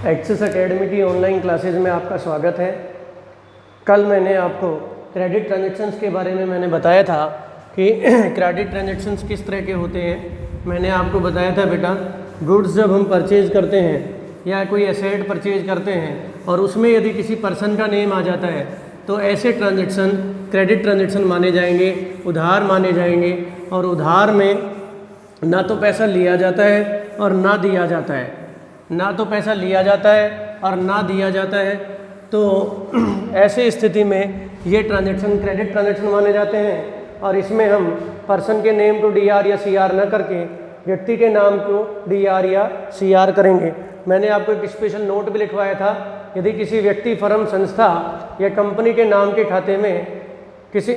Access academy की online classes में आपका स्वागत है। कल मैंने आपको क्रेडिट ट्रांजैक्शंस के बारे में मैंने बताया था कि क्रेडिट ट्रांजैक्शंस किस तरह के होते हैं। मैंने आपको बताया था बेटा, गुड्स जब हम परचेज करते हैं या कोई एसेट परचेज करते हैं और उसमें यदि किसी पर्सन का नेम आ जाता है तो ऐसे ट्रांजैक्शन क्रेडिट ट्रांजैक्शन माने जाएंगे, उधार माने जाएंगे। और उधार में ना तो पैसा लिया जाता है और ना दिया जाता है, ना तो पैसा लिया जाता है और ना दिया जाता है। तो ऐसे स्थिति में ये ट्रांजैक्शन क्रेडिट ट्रांजैक्शन माने जाते हैं। और इसमें हम पर्सन के नेम को डीआर या सीआर न करके व्यक्ति के नाम को डीआर या सीआर करेंगे। मैंने आपको एक स्पेशल नोट भी लिखवाया था, यदि किसी व्यक्ति, फर्म, संस्था या कंपनी के नाम के खाते में किसी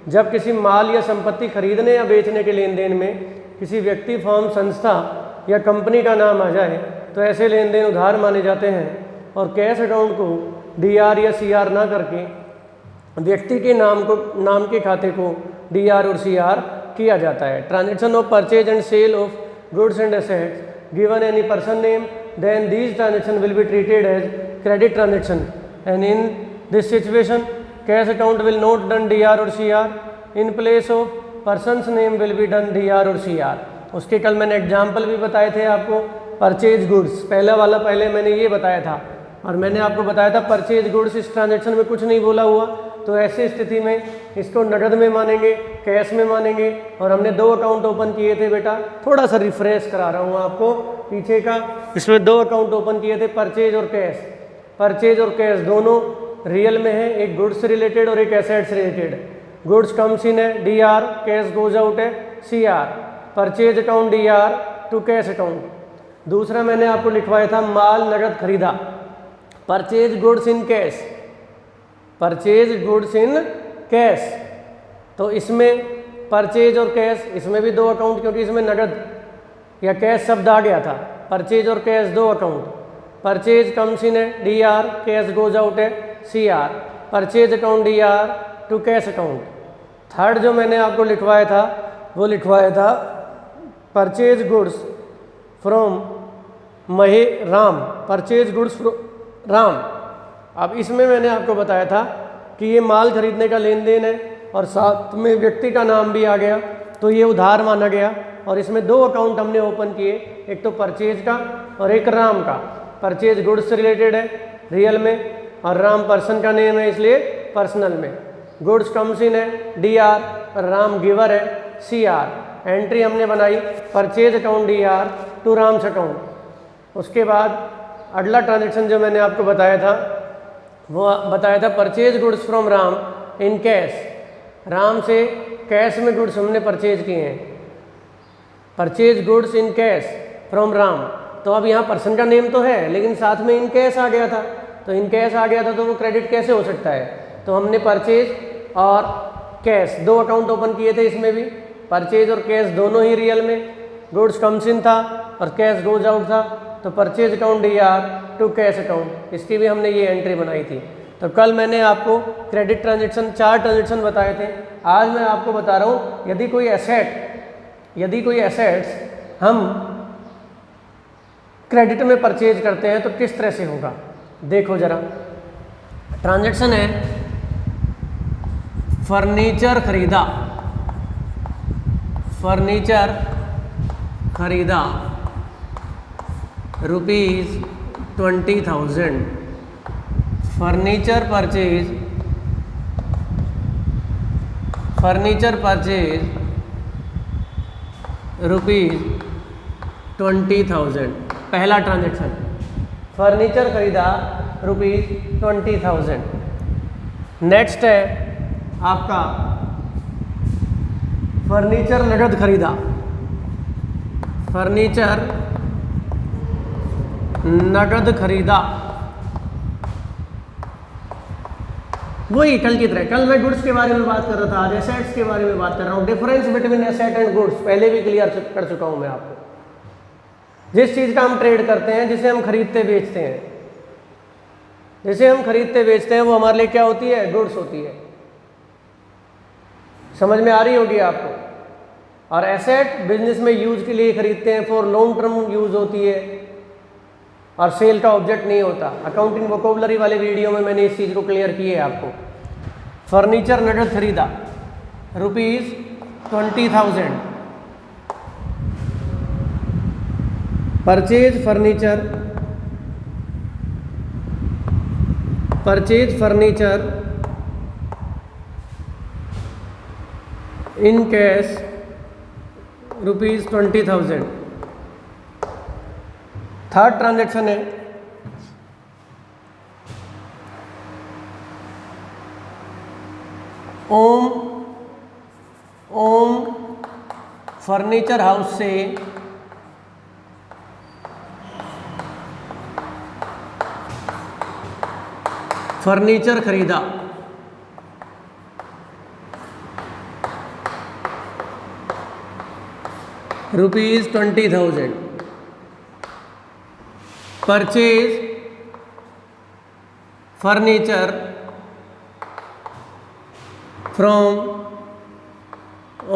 जब किसी माल या संपत्ति खरीदने या बेचने के लेन देन में किसी व्यक्ति, फर्म, संस्था या कंपनी का नाम आ जाए तो ऐसे लेन देन उधार माने जाते हैं। और कैश अकाउंट को डीआर या सीआर ना करके व्यक्ति के नाम के खाते को डीआर और सीआर किया जाता है। Transaction of purchase and sale of goods and assets given any person name, then these transaction will be treated as credit transaction and in this situation cash account will not done DR और CR, in place of persons name will be done DR और CR. उसके कल मैंने example भी बताए थे आपको। Purchase goods पहले मैंने ये बताया था, और मैंने आपको बताया था परचेज गुड्स इस ट्रांजैक्शन में कुछ नहीं बोला हुआ, तो ऐसी स्थिति में इसको नगद में मानेंगे, कैश में मानेंगे। और हमने 2 अकाउंट ओपन किए थे बेटा, थोड़ा सा रिफ्रेश करा रहा हूँ आपको पीछे का। इसमें 2 अकाउंट ओपन किए थे, परचेज और कैश। परचेज और कैश दोनों रियल में है, एक गुड्स से रिलेटेड और एक एसेट से रिलेटेड। गुड्स कम्स इन है डीआर, कैश गोज आउट है CR. Purchase account DR to cash account. दूसरा मैंने आपको लिखवाया था माल नगद खरीदा, purchase goods in cash, purchase goods in cash. तो इसमें परचेज और कैश, इसमें भी 2 अकाउंट, क्योंकि इसमें नगद या कैश शब्द आ गया था। परचेज और cash 2 account. Purchase comes in है डीआर, कैश गोज आउट है CR. Purchase account DR to cash account. Third जो मैंने आपको लिखवाया था वो लिखवाया था purchase goods from Ram, purchase goods from Ram. अब इसमें मैंने आपको बताया था कि ये माल खरीदने का लेन देन है और साथ में व्यक्ति का नाम भी आ गया, तो ये उधार माना गया। और इसमें 2 अकाउंट हमने ओपन किए, एक तो परचेज का और एक राम का। परचेज गुड्स से रिलेटेड है रियल में, और राम पर्सन का नेम है इसलिए पर्सनल में। गुड्स कम्स इन है डीआर और राम गिवर है सीआर। एंट्री हमने बनाई purchase account DR to Ram's account. उसके बाद अगला ट्रांजैक्शन जो मैंने आपको बताया था वो बताया था purchase goods from Ram in cash. Ram से कैश में गुड्स हमने परचेज किए हैं, purchase goods in cash from Ram. तो अब यहाँ पर्सन का नेम तो है लेकिन साथ में इन कैश आ गया था, तो इन कैश आ गया था तो वो क्रेडिट कैसे हो सकता है। तो हमने परचेज और कैश 2 अकाउंट ओपन किए थे, इसमें भी परचेज और कैश दोनों ही रियल में। गुड्स कम्स इन था और कैश गोज आउट था, तो purchase account DR to cash account, इसकी भी हमने ये एंट्री बनाई थी। तो कल मैंने आपको क्रेडिट ट्रांजैक्शन 4 ट्रांजैक्शन बताए थे। आज मैं आपको बता रहा हूँ यदि कोई एसेट्स हम क्रेडिट में परचेज करते हैं तो किस तरह से होगा। देखो जरा, ट्रांजैक्शन है फर्नीचर खरीदा, फर्नीचर खरीदा ₹20,000। Furniture purchase ₹20,000। पहला ट्रांजैक्शन फर्नीचर खरीदा ₹20,000। नेक्स्ट है आपका फर्नीचर नगद खरीदा, फर्नीचर नगद खरीदा। वही कल की तरह, कल मैं गुड्स के बारे में बात कर रहा था, आज एसेट्स के बारे में बात कर रहा हूँ। Difference between asset and goods पहले भी क्लियर कर चुका हूँ मैं आपको। जिस चीज़ का हम ट्रेड करते हैं, जिसे हम खरीदते बेचते हैं, जिसे हम खरीदते बेचते हैं, वो हमारे लिए क्या होती है? गुड्स होती है। समझ में आ रही होगी आपको। और एसेट बिजनेस में यूज के लिए खरीदते हैं, फॉर लॉन्ग टर्म यूज होती है और सेल का ऑब्जेक्ट नहीं होता। अकाउंटिंग वोकेबुलरी वाले वीडियो में मैंने इस चीज़ को क्लियर किया है आपको। फर्नीचर नगद खरीदा ₹20,000, purchase furniture in cash ₹20,000। Third transaction है ओम फर्नीचर हाउस से फर्नीचर खरीदा ₹20,000। Purchase furniture from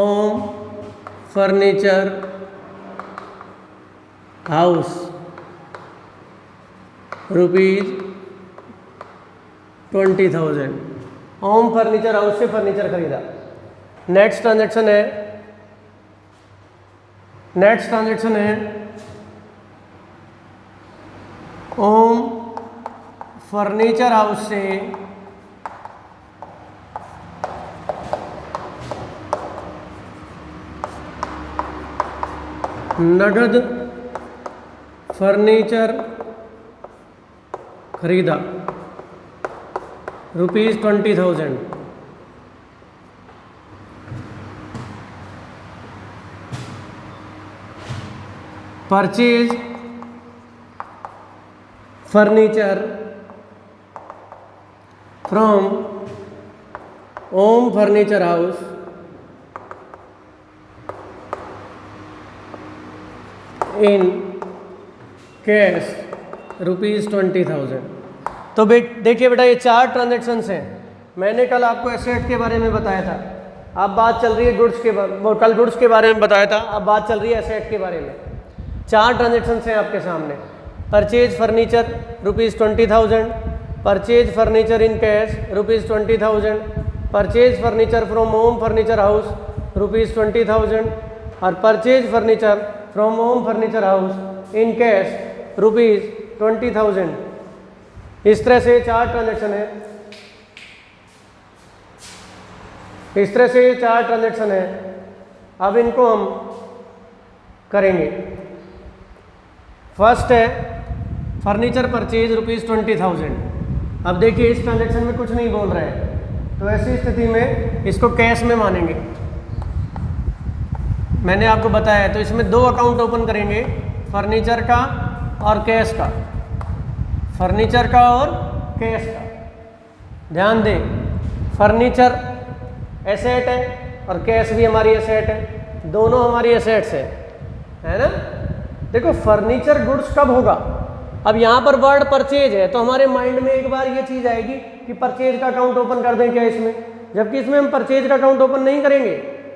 Om furniture house ₹20,000। Om furniture house से फर्नीचर खरीदा। नेक्स्ट ट्रांजैक्शन है ओम फर्नीचर हाउस से नगद फर्नीचर खरीदा ₹20,000। Purchase furniture from Om furniture house in cash ₹20,000। तो देखिए बेटा, ये 4 ट्रांजैक्शंस हैं। मैंने कल आपको एसेट के बारे में बताया था, अब बात चल रही है गुड्स के कल गुड्स के बारे में बताया था, अब बात चल रही है एसेट के बारे में। 4 ट्रांजैक्शंस हैं आपके सामने। Purchase furniture ₹20,000, purchase furniture in cash ₹20,000, purchase furniture from Om furniture house ₹20,000 और purchase furniture from Om furniture house in cash ₹20,000। इस तरह से 4 ट्रांजैक्शन है, इस तरह से 4 ट्रांजैक्शन है। अब इनको हम करेंगे। फर्स्ट है फर्नीचर परचेज ₹20,000। अब देखिए इस ट्रांजैक्शन में कुछ नहीं बोल रहे हैं, तो ऐसी स्थिति में इसको कैश में मानेंगे। मैंने आपको बताया है, तो इसमें 2 अकाउंट ओपन करेंगे, फर्नीचर का और कैश का, फर्नीचर का और कैश का। ध्यान दें, फर्नीचर एसेट है और कैश भी हमारी एसेट है, दोनों हमारी एसेट्स है ना। देखो फर्नीचर गुड्स कब होगा, अब यहाँ पर वर्ड परचेज है, तो हमारे माइंड में एक बार ये चीज़ आएगी कि परचेज का अकाउंट ओपन कर दें क्या इसमें, जबकि इसमें हम परचेज का अकाउंट ओपन नहीं करेंगे।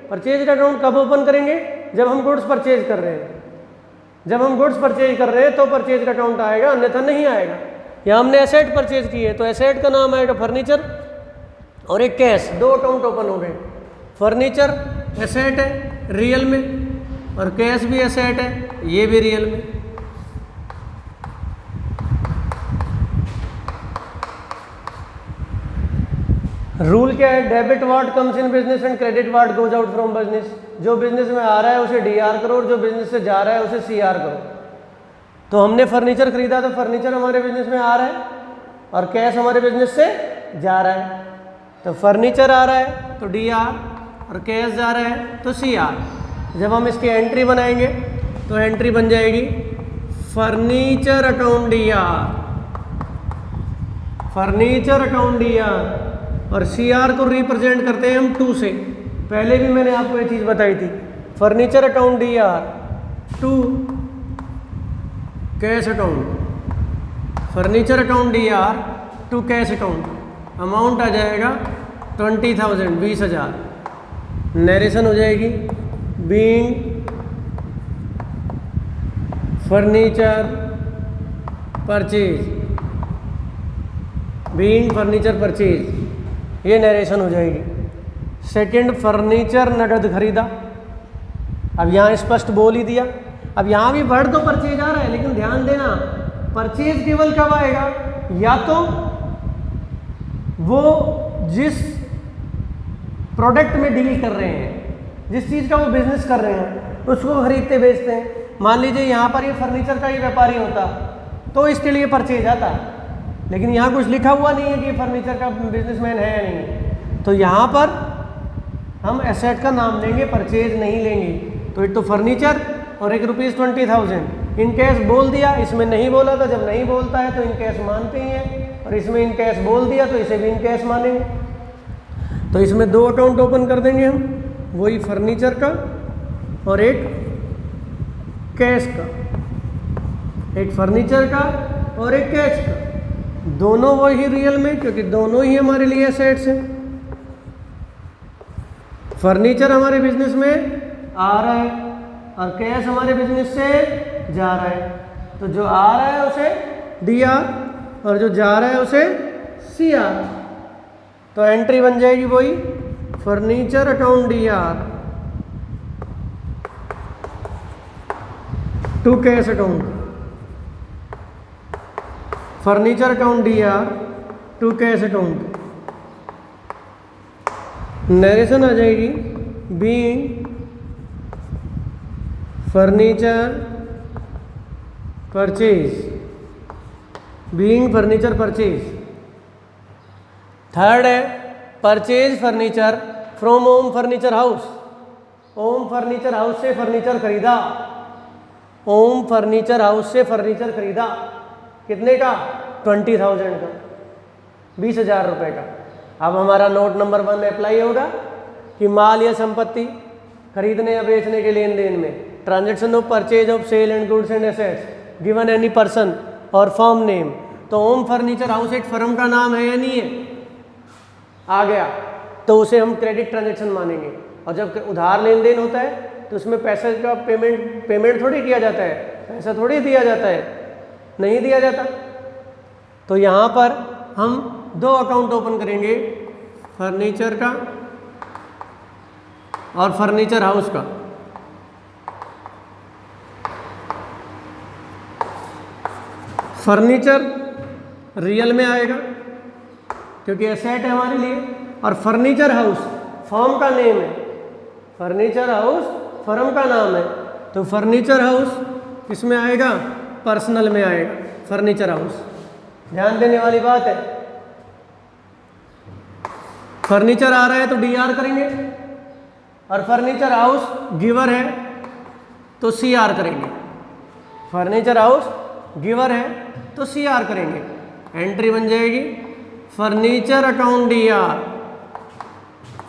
परचेज का अकाउंट कब ओपन करेंगे, जब हम गुड्स परचेज कर रहे हैं। जब हम गुड्स परचेज कर रहे हैं तो परचेज का अकाउंट आएगा, अन्यथा नहीं आएगा। या हमने एसेट परचेज की है तो एसेट का नाम आएगा फर्नीचर और एक कैश, 2 अकाउंट ओपन हो गए। फर्नीचर एसेट है रियल में और कैश भी एसेट है, ये भी रियल में। रूल क्या है, debit ward comes in business and credit ward goes out from business. जो बिजनेस में आ रहा है उसे डीआर करो और जो बिजनेस से जा रहा है उसे सीआर करो। तो हमने फर्नीचर खरीदा तो फर्नीचर हमारे बिजनेस में आ रहा है और कैश हमारे बिजनेस से जा रहा है। तो फर्नीचर आ रहा है तो डीआर और कैश जा रहा है तो सीआर। जब हम इसकी एंट्री बनाएंगे तो एंट्री बन जाएगी furniture account D R, furniture account D R, और सीआर को रिप्रेजेंट करते हैं हम 2 से। पहले भी मैंने आपको ये चीज़ बताई थी, furniture account DR 2 cash account, furniture account DR 2 cash account. Amount आ जाएगा 20,000, 20,000। नरेशन हो जाएगी being furniture purchase, being furniture purchase, ये नरेशन हो जाएगी। सेकंड, फर्नीचर नगद खरीदा। अब यहाँ स्पष्ट बोल ही दिया। अब यहाँ भी वर्ड तो परचेज आ रहा है, लेकिन ध्यान देना परचेज केवल कब आएगा, या तो वो जिस प्रोडक्ट में डील कर रहे हैं, जिस चीज़ का वो बिजनेस कर रहे हैं, उसको खरीदते बेचते हैं। मान लीजिए यहाँ पर ये फर्नीचर का ही व्यापारी होता तो इसके लिए परचेज आता, लेकिन यहाँ कुछ लिखा हुआ नहीं है कि फर्नीचर का बिजनेसमैन है या नहीं, तो यहाँ पर हम एसेट का नाम लेंगे, परचेज नहीं लेंगे। तो एक तो फर्नीचर और एक ₹20,000 इन कैश बोल दिया, इसमें नहीं बोला था। जब नहीं बोलता है तो इन कैश मानते ही हैं, और इसमें इन कैश बोल दिया तो इसे भी इन कैश मानेंगे। तो इसमें 2 अकाउंट ओपन कर देंगे हम, वही फर्नीचर का और एक कैश का, एक फर्नीचर का और एक कैश का, दोनों वही रियल में, क्योंकि दोनों ही हमारे लिए एसेट्स हैं। फर्नीचर हमारे बिजनेस में आ रहा है और कैश हमारे बिजनेस से जा रहा है, तो जो आ रहा है उसे DR और जो जा रहा है उसे CR। तो एंट्री बन जाएगी वही furniture account DR to cash account, furniture account DR to cash account. Narration आ जाएगी being furniture purchase, being furniture purchase. Third है purchase furniture from Om furniture House, Om furniture house से फर्नीचर खरीदा, ओम फर्नीचर हाउस से furniture खरीदा। कितने का? 20,000 का, 20,000 रुपये का। अब हमारा नोट नंबर 1 अप्लाई होगा कि माल या संपत्ति खरीदने या बेचने के लेन देन में transaction of purchase of sale and goods and assets given any person और फर्म नेम। तो ओम फर्नीचर हाउस एक फर्म का नाम है या नहीं है? आ गया, तो उसे हम क्रेडिट ट्रांजैक्शन मानेंगे। और जब उधार लेन देन होता है तो उसमें पैसे का पेमेंट थोड़ी किया जाता है, पैसा थोड़ी दिया जाता है, नहीं दिया जाता। तो यहाँ पर हम 2 अकाउंट ओपन करेंगे, फर्नीचर का और फर्नीचर हाउस का। फर्नीचर रियल में आएगा क्योंकि एसेट है हमारे लिए, और फर्नीचर हाउस फर्म का नेम है, फर्नीचर हाउस फर्म का नाम है। तो फर्नीचर हाउस किसमें आएगा? पर्सनल में आएगा फर्नीचर हाउस। ध्यान देने वाली बात है, फर्नीचर आ रहा है तो DR करेंगे, और फर्नीचर हाउस गिवर है तो CR करेंगे। फर्नीचर हाउस गिवर है तो CR करेंगे। एंट्री बन जाएगी furniture account DR,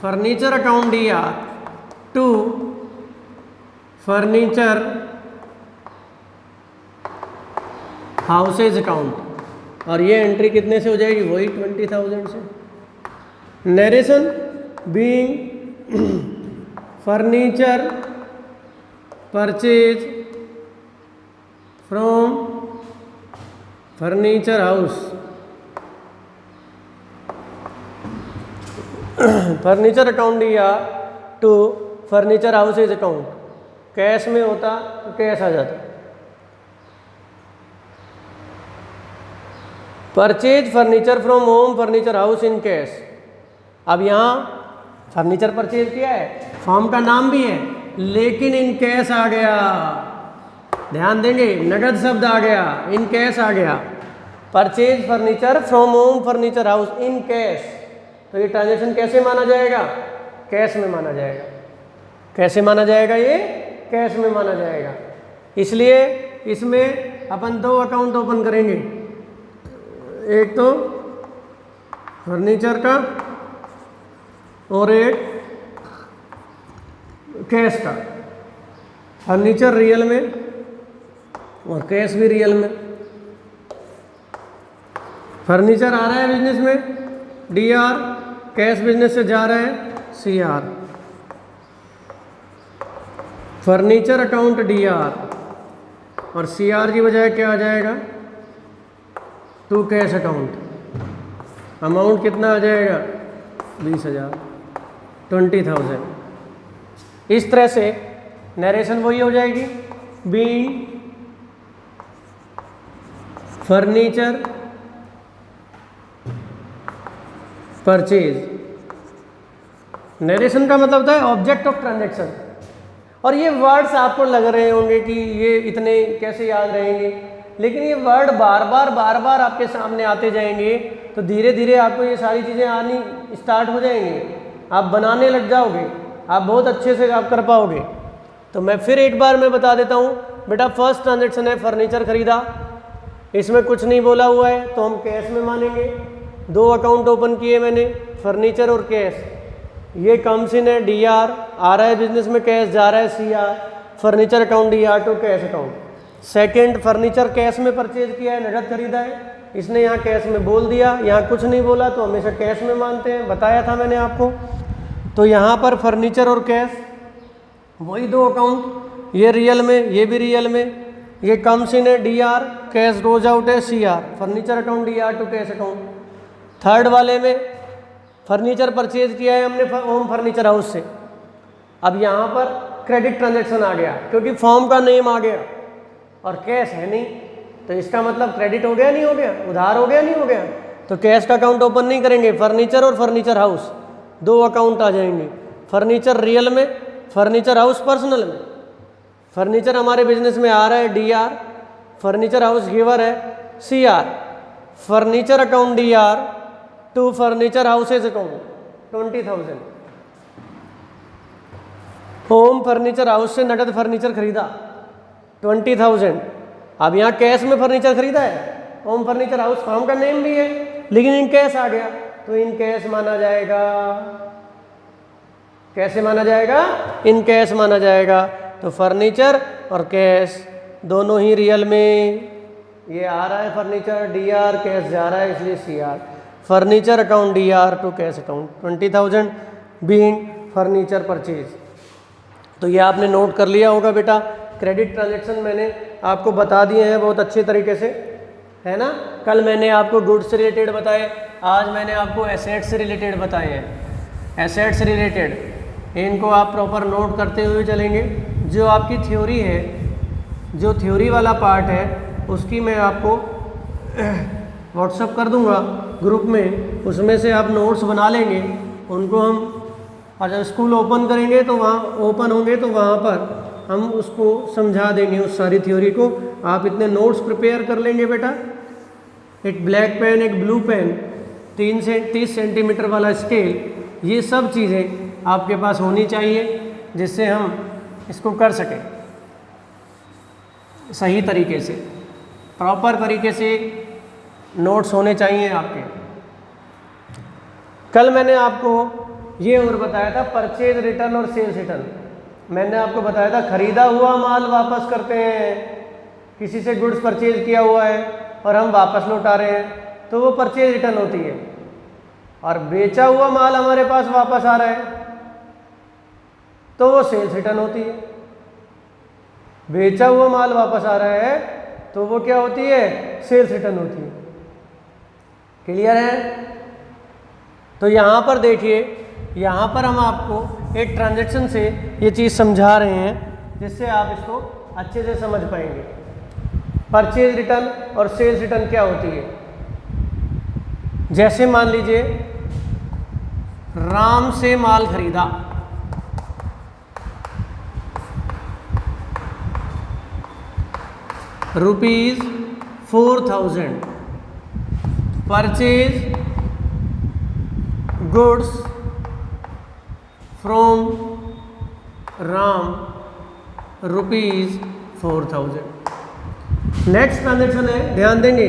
furniture account DR to furniture houses account. और ये एंट्री कितने से हो जाएगी? वही 20,000 से। Narration being furniture purchase from furniture house, furniture account DR to furniture houses account. Cash में होता तो कैश आ जाता। Purchase furniture from Om furniture house in cash. अब यहाँ फर्नीचर परचेज किया है, फर्म का नाम भी है, लेकिन इन कैश आ गया। ध्यान देंगे, नगद शब्द आ गया, इन कैश आ गया। Purchase furniture from Om furniture house in cash. तो ये ट्रांजैक्शन कैसे माना जाएगा? कैश में माना जाएगा। कैसे माना जाएगा? ये कैश में माना जाएगा। इसलिए इसमें अपन 2 अकाउंट ओपन करेंगे, एक तो फर्नीचर का और एक कैश का। फर्नीचर रियल में और कैश भी रियल में। फर्नीचर आ रहा है बिजनेस में DR, कैश बिजनेस से जा रहा है CR। फर्नीचर अकाउंट DR और CR की बजाय क्या आ जाएगा, टू कैश अकाउंट। अमाउंट कितना आ जाएगा, 20,000, 20,000। इस तरह से नरेशन वही हो जाएगी, बीइंग फर्नीचर परचेज। नरेशन का मतलब होता है ऑब्जेक्ट ऑफ ट्रांजैक्शन। और ये वर्ड्स आपको लग रहे होंगे कि ये इतने कैसे याद रहेंगे, लेकिन ये वर्ड बार बार आपके सामने आते जाएंगे तो धीरे धीरे आपको ये सारी चीज़ें आनी स्टार्ट हो जाएंगी, आप बनाने लग जाओगे, आप बहुत अच्छे से आप कर पाओगे। तो मैं फिर एक बार मैं बता देता हूँ बेटा, फर्स्ट ट्रांजैक्शन है फर्नीचर खरीदा, इसमें कुछ नहीं बोला हुआ है तो हम कैश में मानेंगे। 2 अकाउंट ओपन किए मैंने, फर्नीचर और कैश। ये कम्स इन है DR, आ रहा है बिजनेस में कैश, जा रहा है CR, furniture account DR to cash account. Second, furniture cash में परचेज किया है, नगद खरीदा है, इसने यहाँ कैश में बोल दिया, यहाँ कुछ नहीं बोला तो हमेशा कैश में मानते हैं, बताया था मैंने आपको। तो यहाँ पर फर्नीचर और कैश वही 2 अकाउंट, ये रियल में, ये भी रियल में। ये कम्स इन है DR, कैश गोज आउट है CR, furniture account DR to cash account. Third वाले में फर्नीचर परचेज किया है हमने होम फर्नीचर हाउस से, अब यहाँ पर क्रेडिट ट्रांजैक्शन आ गया क्योंकि फॉर्म का नेम आ गया और कैश है नहीं, तो इसका मतलब क्रेडिट हो गया नहीं हो गया, उधार हो गया नहीं हो गया, तो कैश का अकाउंट ओपन नहीं करेंगे। फर्नीचर और फर्नीचर हाउस 2 अकाउंट आ जाएंगे, फर्नीचर रियल में, फर्नीचर हाउस पर्सनल में। फर्नीचर हमारे बिजनेस में आ रहा है DR, फर्नीचर हाउस गिवर है CR, furniture account DR to furniture houses account 20,000। Om furniture house से नगद फर्नीचर खरीदा 20,000। अब यहाँ कैश में फर्नीचर खरीदा है, होम फर्नीचर हाउस फॉर्म का नेम भी है, लेकिन इन कैश आ गया तो इन कैश माना जाएगा। कैसे माना जाएगा, इन कैश माना जाएगा। तो फर्नीचर और कैश दोनों ही रियल में, ये आ रहा है फर्नीचर DR, कैश जा रहा है इसलिए CR, furniture account DR to cash account 20,000 being furniture purchase. तो ये आपने नोट कर लिया होगा बेटा। क्रेडिट ट्रांजैक्शन मैंने आपको बता दिए हैं बहुत अच्छे तरीके से, है ना। कल मैंने आपको गुड्स से रिलेटेड बताए, आज मैंने आपको एसेट्स से रिलेटेड बताए हैं। एसेट्स से रिलेटेड इनको आप प्रॉपर नोट करते हुए चलेंगे। जो आपकी थ्योरी है, जो थ्योरी वाला पार्ट है, उसकी मैं आपको व्हाट्सअप कर दूंगा ग्रुप में, उसमें से आप नोट्स बना लेंगे, उनको हम जब स्कूल ओपन करेंगे तो वहाँ ओपन होंगे तो वहाँ पर हम उसको समझा देंगे उस सारी थ्योरी को। आप इतने नोट्स प्रिपेयर कर लेंगे बेटा, एक ब्लैक पेन, एक ब्लू पेन, 3 से 30 सेंटीमीटर वाला स्केल, ये सब चीज़ें आपके पास होनी चाहिए जिससे हम इसको कर सकें सही तरीके से। प्रॉपर तरीके से नोट्स होने चाहिए आपके। कल मैंने आपको ये और बताया था परचेज रिटर्न और सेल्स रिटर्न। मैंने आपको बताया था खरीदा हुआ माल वापस करते हैं, किसी से गुड्स परचेज किया हुआ है और हम वापस लौटा रहे हैं तो वो परचेज रिटर्न होती है, और बेचा हुआ माल हमारे पास वापस आ रहा है तो वो सेल्स रिटर्न होती है। बेचा हुआ माल वापस आ रहा है तो वो क्या होती है, सेल्स रिटर्न होती है। क्लियर है। तो यहाँ पर देखिए, यहाँ पर हम आपको एक ट्रांजैक्शन से ये चीज़ समझा रहे हैं जिससे आप इसको अच्छे से समझ पाएंगे। परचेज रिटर्न और सेल्स रिटर्न क्या होती है। जैसे मान लीजिए राम से माल खरीदा, ₹4,000, purchase goods from Ram ₹4,000। Next transaction है, ध्यान देंगे,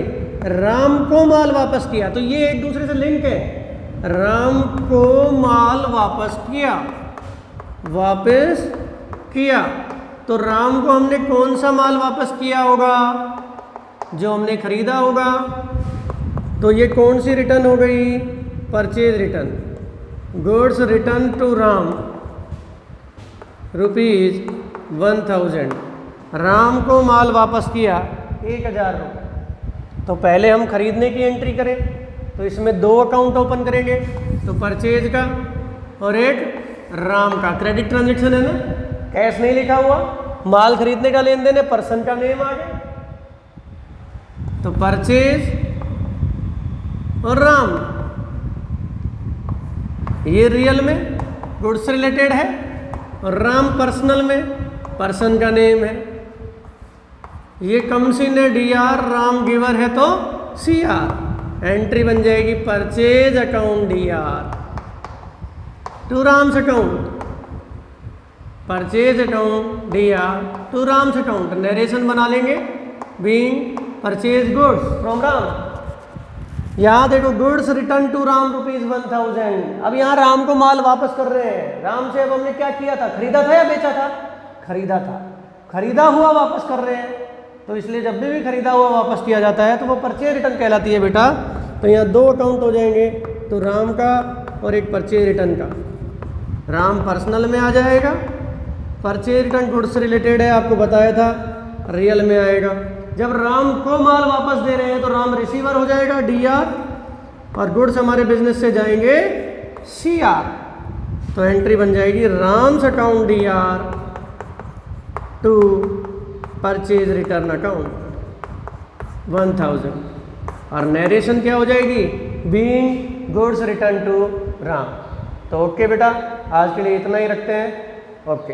राम को माल वापस किया, तो ये एक दूसरे से लिंक है। राम को माल वापस किया, तो राम को हमने कौन सा माल वापस किया होगा, जो हमने खरीदा होगा। तो ये कौन सी रिटर्न हो गई, purchase return. Goods return to Ram 1000। राम को माल वापस किया 1000 रुपये। तो पहले हम खरीदने की एंट्री करें तो इसमें 2 अकाउंट ओपन करेंगे, तो परचेज का और एक राम का। क्रेडिट ट्रांजेक्शन है ना, कैश नहीं लिखा हुआ, माल खरीदने का लेन देन है, पर्सन का नेम आ गया, तो परचेज और राम। ये रियल में गुड्स से रिलेटेड है और राम पर्सनल में पर्सन का नेम है। ये कमसिन है DR, राम गिवर है तो CR। एंट्री बन जाएगी purchase account DR to Ram's account, purchase account DR to Ram's account. Narration बना लेंगे being purchase goods from Ram. यहाँ देखो गुड्स रिटर्न टू राम ₹1000। अब यहाँ राम को माल वापस कर रहे हैं। राम से अब हमने क्या किया था, खरीदा था या बेचा था, खरीदा था, खरीदा हुआ वापस कर रहे हैं। तो इसलिए जब भी खरीदा हुआ वापस किया जाता है तो वो परचेज रिटर्न कहलाती है बेटा। तो यहाँ 2 अकाउंट हो जाएंगे, तो राम का और एक परचेज रिटर्न का। राम पर्सनल में आ जाएगा, परचेज रिटर्न गुड्स से रिलेटेड है, आपको बताया था, रियल में आएगा। जब राम को माल वापस दे रहे हैं तो राम रिसीवर हो जाएगा DR और गुड्स हमारे बिजनेस से जाएंगे CR। तो एंट्री बन जाएगी Ram's account DR to purchase return account 1000। और नरेशन क्या हो जाएगी, being goods return to Ram. तो ओके बेटा, आज के लिए इतना ही रखते हैं। ओके।